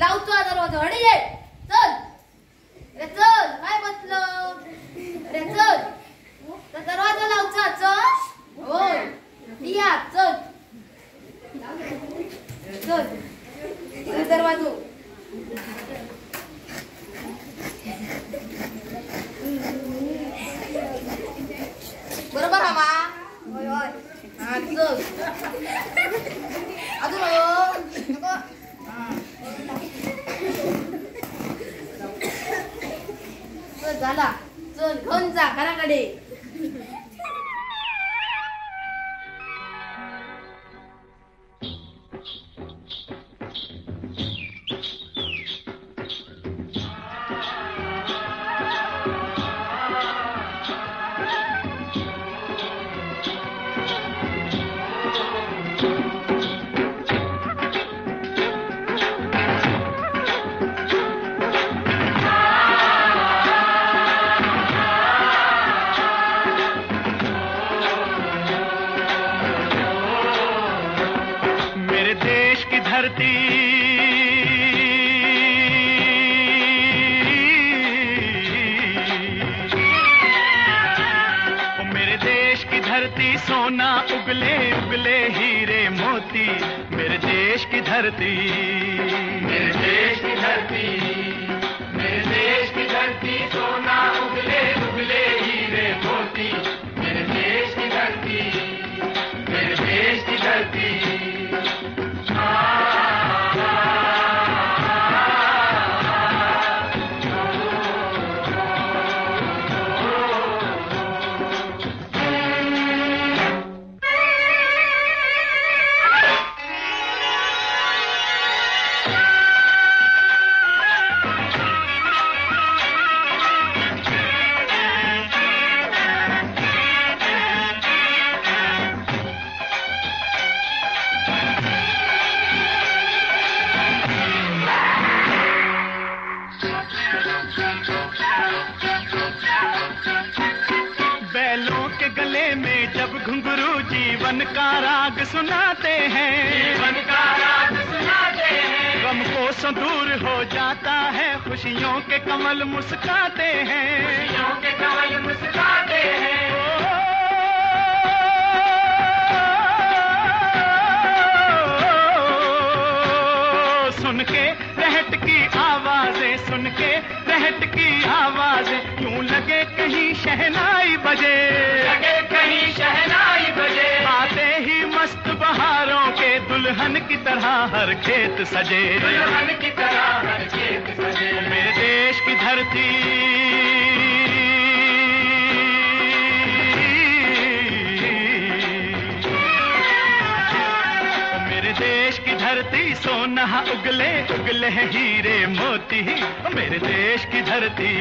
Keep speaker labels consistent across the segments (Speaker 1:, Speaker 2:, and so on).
Speaker 1: लावतो दरवाजा हडी ये चल रे चल काय बसलं रे चल तर दरवाजा लावचा चल होय या चल चल दरवाजा बरोबर हवा होय होय हा चल अजून नको चल झाला चल घेऊन जा घराकडे
Speaker 2: सोना उगले उगले हीरे मोती मेरे देश की धरती मेरे देश की धरती मेरे देश की धरती सोना उगले उगले हीरे मोती मेरे देश की धरती मेरे देश की धरती घुंघरू जीवन का राग सुनाते हैं जीवन का राग सुनाते हैं गम को सो दूर हो जाता है खुशियों के कमल मुस्काते हैं खुशियों के कमल मुस्काते हैं सुन के रहट की आवाजें सुन के रहट की आवाजें यूं लगे कहीं शहनाई बजे लगे कहीं शहनाई बजे आते ही मस्त बहारों के दुल्हन की तरह हर खेत सजे दुल्हन की तरह हर खेत सजे मेरे देश की धरती देश की धरती सोना उगले उगले हीरे मोती मेरे देश की धरती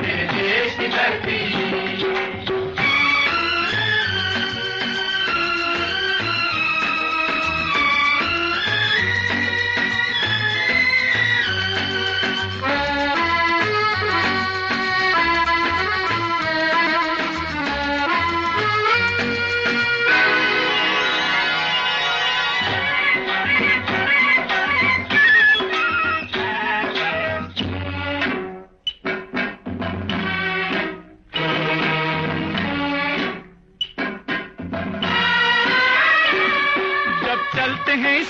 Speaker 2: मेरे देश की धरती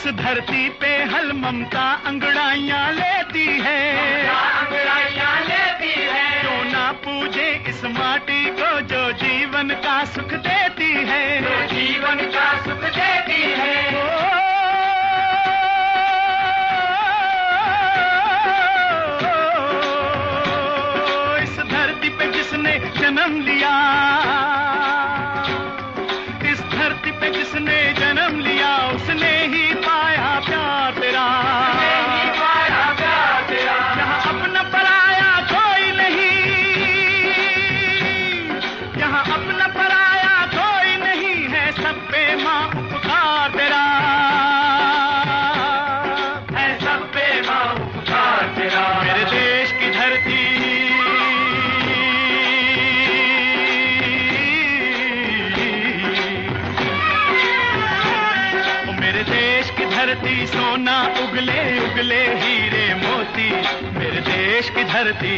Speaker 2: इस धरती पे हल ममता अंगड़ाइयां लेती है अंगड़ाइयां लेती है क्यों ना पूजे इस माटी को जो जीवन का सुख देती है जो जीवन का सुख देती है इस धरती पे जिसने जन्म लिया इस धरती पे जिसने जन्म लिया उसने ही पाया प्यार तेरा यहाँ अपना पराया कोई नहीं यहाँ अपना पराया कोई नहीं है सब पे माँ उपकार तेरा धरती सोना उगले उगले हीरे मोती, मेरे देश की धरती,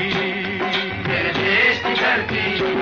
Speaker 2: मेरे देश की धरती।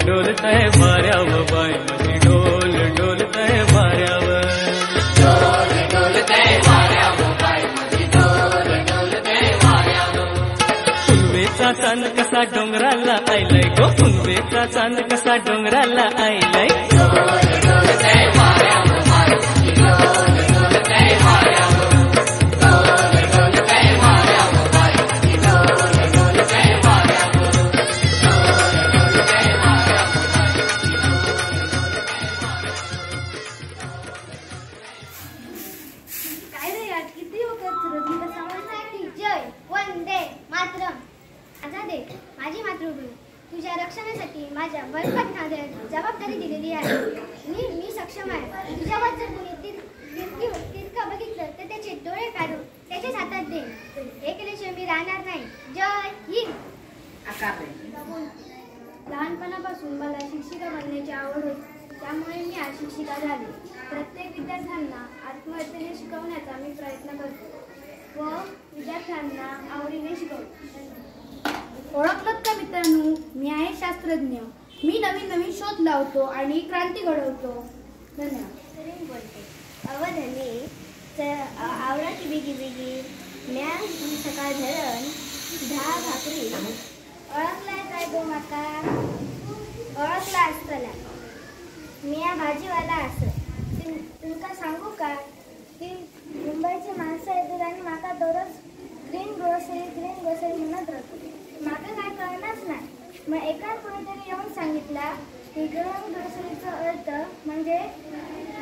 Speaker 2: डोलतय वाऱ्यावर, डोल डोलतय वाऱ्यावर, डोल डोलतय चांद कसा डोंगराला आयलाय गो पुनवेचा चांद कसा डोंगराला आयलाय
Speaker 1: माझी मातृभूमी तुझ्या रक्षणासाठी माझ्या बळकट नात्यात जबाबदारी दिलेली आहे. मी सक्षम आहे. तुझ्यावर जर कोणी तिरका बघितलं तर त्याचे डोळे काढून त्याच्याच हातात दे. हे केल्याशिवाय मी राहणार नाही. जय हिंद. लहानपणापासून मला शिक्षिका बनण्याची आवड होती, त्यामुळे मी आज शिक्षिका झाले. प्रत्येक विद्यार्थ्यांना आत्महत्येने शिकवण्याचा मी प्रयत्न करतो व विद्यार्थ्यांना आवडीने शिकवतो. ओळखलं का मित्रांनो, मी आहे शास्त्रज्ञ. मी नवीन नवीन शोध लावतो आणि क्रांती घडवतो. धन्यवाद. अवधने आवराची बिगी बिगी म्या सकाळ धरण 10 भाकरी ओळखलाय काय गो माका? ओळखला असतला. मी या भाजीवाला असं तुमका सांगू का की मुंबईचे माणसं येतात आणि माका दररोज ग्रीन ग्रोसरी म्हणत राहतो. माका काय कळणारच नाही. मग एका कोणीतरी येऊन सांगितला की ग्रीन ग्रोसरीचा अर्थ म्हणजे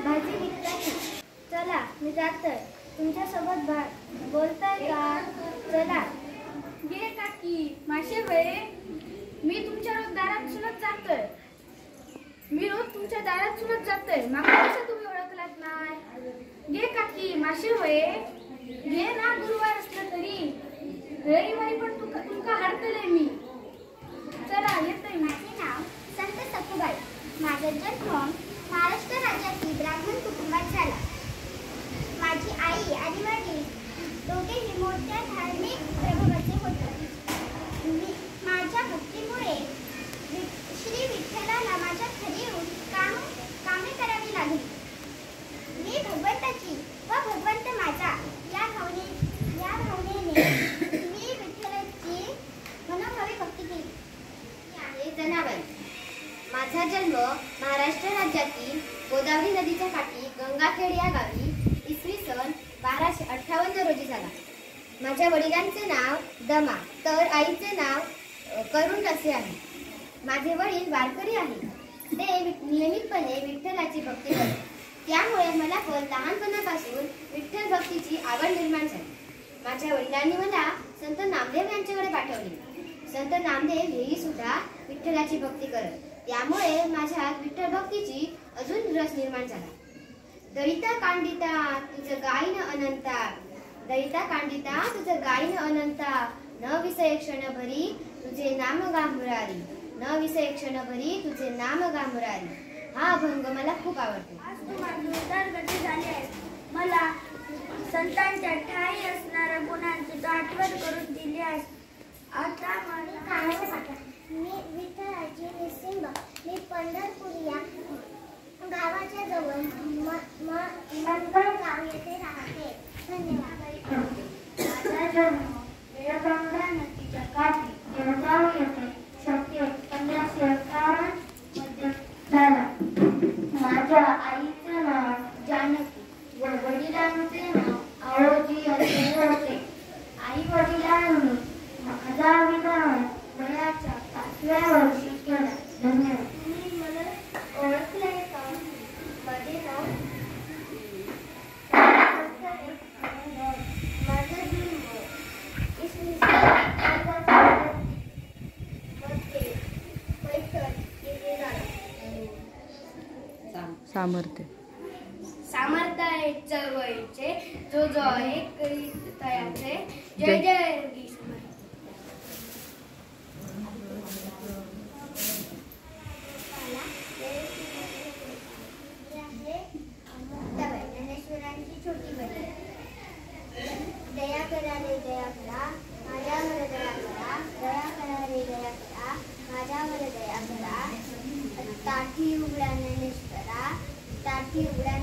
Speaker 1: भाजी विकताना. चला मी जातोय. तुमच्यासोबत बोलताय का? चला. गे काकी माशे वय मी तुमच्या रोज दारात सुनत जातोय. माका कसं तुम्ही ओळखलात नाही? गे काकी माशे वय घे ना. गुरुवार असलं तरी रविवारी पण तुमका हाडतले मी. चला येतोय. माझे नाव संत सखूबाई. माझा जन्म महाराष्ट्र राज्यातील ब्राह्मण कुटुंबात झाला. माझी आई आणि वडील दोघेही मोठ्या धार्मिक प्रभावाचे होते. माझ्या भक्तीमुळे श्री विठ्ठलाला माझ्या घरी येऊन कामे करावी लागली. मी भगवंताची व भगवंत माझा या भावनेने मी विठ्ठलाची मनोभावे भक्ती केली. आहे जनाबाई. माझा जन्म महाराष्ट्र राज्यातील गोदावरी नदीच्या काठी गंगाखेड या गावी इसवी सन 1258 रोजी झाला. माझ्या वडिलांचे नाव दमा तर आईचे नाव करुण असे आहे. माझे वडील वारकरी आहेत. ते नियमितपणे विठ्ठलाची भक्ती करतात. त्यामुळे मला पण लहानपणापासून विठ्ठल भक्तीची आवड निर्माण झाली. माझ्या वडिलांनी मला संत नामदेव यांच्याकडे पाठवले. संत नामदेव हेही सुद्धा विठ्ठलाची भक्ती करत. त्यामुळे माझ्यात विठ्ठल भक्तीची अजून रस निर्माण झाला. दळिता कांडिता तुझं गायन अनंता. दळिता कांडिता तुझं गायन अनंता. न विषय क्षण भरी तुझे नाम गांभुरारी. न विषय क्षण भरी तुझे नाम गांभुरारी. हा अभंग मला खूप आवडतो.
Speaker 3: आज तुम्हाला जोरदार गती झाली आहे. मला संतांच्या ठाई असणाऱ्या गुणांची तू आठवण करून दिली आहेस. आता
Speaker 4: मी विठ्ठलाची निसिंग. मी पंढरपूर या गावाच्या जवळ गाव येथे राहते. धन्यवाद.
Speaker 3: माझा जन्म वेळगंगा नदीच्या काठी जळगाव येथे 1551 मध्ये झाला. माझ्या आईचे नाव जानकी व वडिलांचे नाव आवळोजी असे होते. आई वडिलांनी माझा विवाह वयाच्या 5व्या वर्षी केला. धन्यवाद.
Speaker 4: तुम्ही मला ओळखले का? माझे नाव माझा जन्म इसवी सन 1860 पैठण येथे झाला.
Speaker 5: सामर्थ्य
Speaker 1: चळवळीचे जो आहे तयाचे. जय जय योगी
Speaker 4: ज्ञानेश्वरांची छोटी बहीण. दया करा रे दया करा माझ्यावर दया करा. दया करा रे दया करा माझ्यावर दया करा. ताठी उघडा ज्ञानेश्वरा. ताठी उघडा